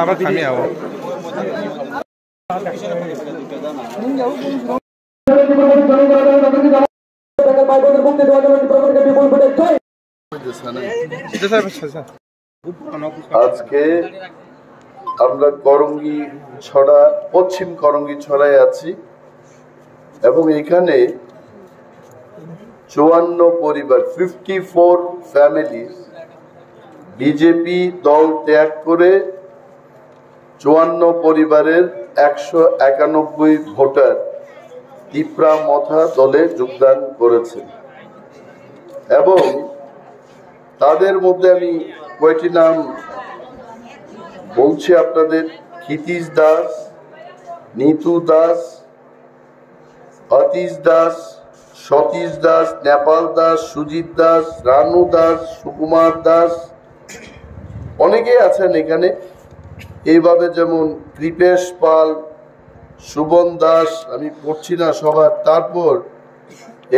আবার থামি আও আজকে আমরা করঙ্গি ছড়া পশ্চিম করঙ্গি ছড়ায় আছি এবং এখানে 54 পরিবার 54 ফ্যামিলি বিজেপি দল ত্যাগ করে 54 পরিবারের 191 ভোটার তিপ্রামথা দলে যোগদান করেছে এবং তাদের মধ্যে আমি কয়টি নাম বলছি আপনাদের। ক্ষিতীশ দাস, নিতু দাস, অতীশ দাস, সতীশ দাস, নেপাল দাস, সুজিত দাস, রানু দাস, সুকুমার দাস, অনেকেই আছেন এখানে। এইভাবে যেমন কৃপেশ পাল, সুবন দাস, আমি পড়ছি না সবার। তারপর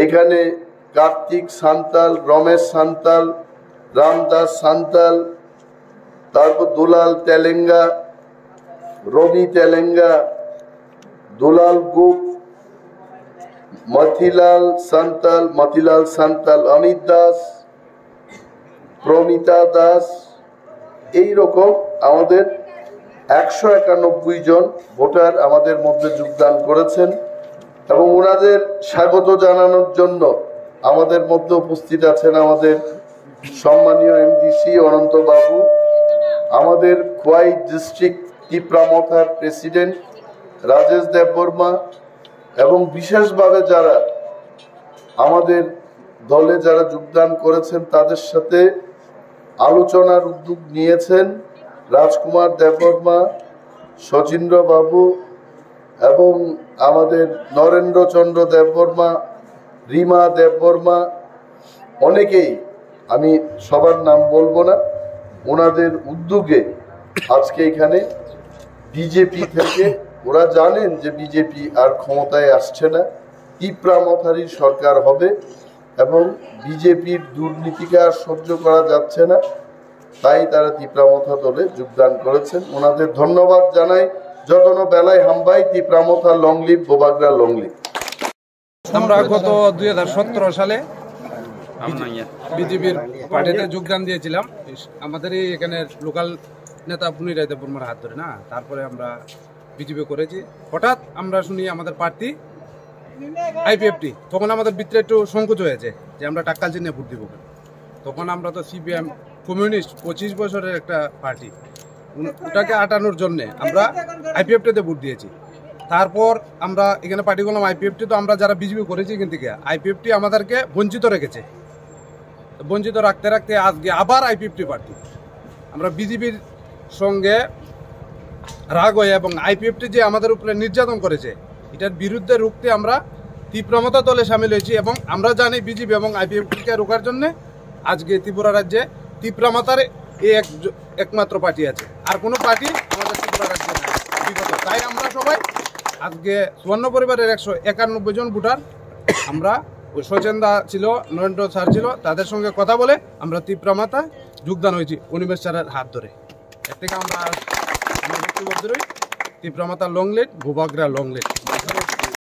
এখানে কার্তিক সান্তাল, রমেশ সান্তাল, রামদাস সান্তাল, তারপর দুলাল তেলেঙ্গা, রবি তেলেঙ্গা, দুলাল গুপ, মতিলাল সান্তাল, অমিত দাস, প্রমিতা দাস, এইরকম আমাদের 191 জন ভোটার আমাদের মধ্যে যোগদান করেছেন এবং ওনাদের স্বাগত জানানোর জন্য আমাদের মধ্যে উপস্থিত আছেন আমাদের সম্মানীয় এমডিসি অনন্ত বাবু, আমাদের খোয়াই ডিস্ট্রিক্ট তিপ্রামথার প্রেসিডেন্ট রাজেশ দেববর্মা এবং বিশেষভাবে যারা আমাদের দলে যারা যোগদান করেছেন তাদের সাথে আলোচনার উদ্যোগ নিয়েছেন রাজকুমার দেববর্মা, শচীন্দ্র বাবু এবং আমাদের নরেন্দ্রচন্দ্র দেববর্মা, রিমা দেববর্মা, অনেকেই, আমি সবার নাম বলবো না। ওনাদের উদ্যোগে আজকে এখানে বিজেপি থেকে, ওরা জানেন যে বিজেপি আর ক্ষমতায় আসছে না, তিপ্রামথারই সরকার হবে এবং বিজেপির দুর্নীতিকে আর সহ্য করা যাচ্ছে না, তাই তারা তিপ্রামথা দলে যোগদান করেছেন। ওনাদের ধন্যবাদ জানাই। যতন বেলায় হামবাই তিপ্রামথা লংলিভ, বোবাগ্রা লংলিভ। আমরা গত 2017 সালে বিজেপির পার্টিতে যোগদান দিয়েছিলাম। আমাদের এখানে লোকাল নেতা পুনিরায় দেববর্মার হাত ধরে না, তারপরে আমরা বিজেপি করেছি। হঠাৎ আমরা শুনি আমাদের প্রার্থী আইপিএফটি, তখন আমাদের ভিতরে একটু সংকোচ হয়েছে যে আমরা টাক্কাল চিহ্নে ভোট দিব। তখন আমরা তো সিপিএম কমিউনিস্ট 25 বছরের একটা পার্টি, ওটাকে আটানোর জন্য আমরা আইপিএফটিতে ভোট দিয়েছি। তারপর আমরা এখানে পার্টি করলাম আইপিএফটি, তো আমরা যারা বিজেপি করেছি এখান থেকে আইপিএফটি আমাদেরকে বঞ্চিত রেখেছে। বঞ্চিত রাখতে রাখতে আজকে আবার আইপিএফটি পার্টি, আমরা বিজেপির সঙ্গে রাগ হয়ে এবং আইপিএফটি যে আমাদের উপরে নির্যাতন করেছে এটার বিরুদ্ধে রুখতে আমরা তিপ্রামথা দলে সামিল হয়েছি এবং আমরা জানি বিজেপি এবং আইপিএফটিকে রোখার জন্য আজকে ত্রিপুরা রাজ্যে তিপ্রামথার এই একমাত্র পার্টি আছে, আর কোনো পার্টি আমাদের ত্রিপুরা রাজ্যে বিগত। তাই আমরা সবাই আজকে 54 পরিবারের 191 জন ভোটার, আমরা ওই সচেন্দা ছিল, নরেন্দ্র স্যার ছিল, তাদের সঙ্গে কথা বলে আমরা তিপ্রামথা যোগদান হয়েছি অনিমেষ স্যারের হাত ধরে। এর থেকে আমরা ব্যক্তিবদ্ধ তিপ্রামথা লংলেট, ভূভাগরা লংলেট।